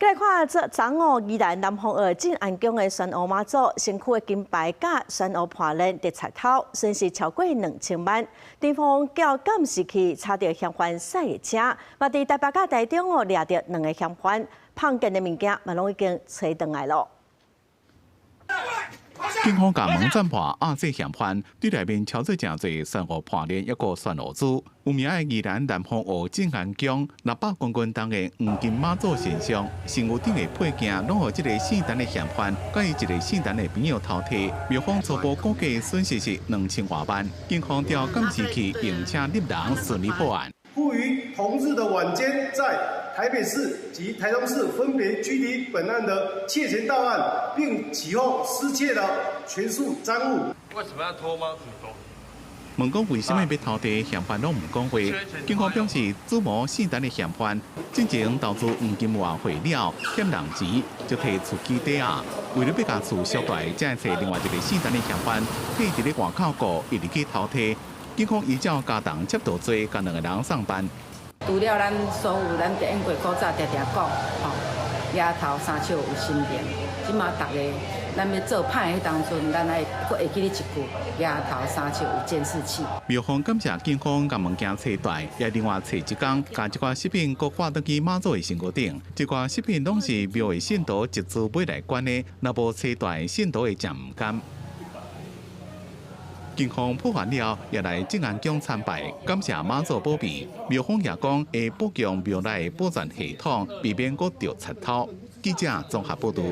来看这昨午宜兰南方澳进安宫的宣武妈祖，身躯的金牌甲宣武盘链得彩头，损失超过2000万。地方叫监视器查到嫌犯驶的车，嘛伫台北甲台中掠到2个嫌犯，碰见的物件嘛拢已经找倒来咯。 警方甲门侦破亚细嫌犯，对内面超出真侪宣武盘链一个宣武珠。有名的宜兰南方澳静安宫600公斤重的黄金妈祖神像，身躯顶的配件拢互这个姓陈的嫌犯，甲伊一个姓陈的朋友偷摕。庙方初步估计损失是2000多万。警方调监视器，并且立人顺利破案。 故于同日的晚间，在台北市及台中市分别拘提本案的窃钱盗案，并起获失窃的全数赃物。为什么要偷吗？问讲为什么要偷摕，嫌犯拢唔讲话。警方表示，主谋姓陈的嫌犯之前投资黄金外汇了，欠人钱，就摕厝基底啊。为了要将厝缩大，才找另外一个姓陈的嫌犯，替伫咧外口过，一直去偷摕。 警方依照加重窃盗罪，甲2个人上班。除了咱所有咱伫英国古早常常讲，丫头三笑有心莲。即马大家咱要做歹迄当阵，咱爱搁会记你一句：丫头三笑有监视器。庙方感谢警方将物件找大，也另外找一工，将一寡饰品搁挂倒去妈祖的身躯顶。一寡饰品拢是庙的信徒一资买来管的，若无找大，信徒会真唔甘。 警方破案了，也来静安宫参拜，感谢妈祖保庇。庙方也讲会保强庙内的保全系统，避免搁着贼偷。记者综合报道。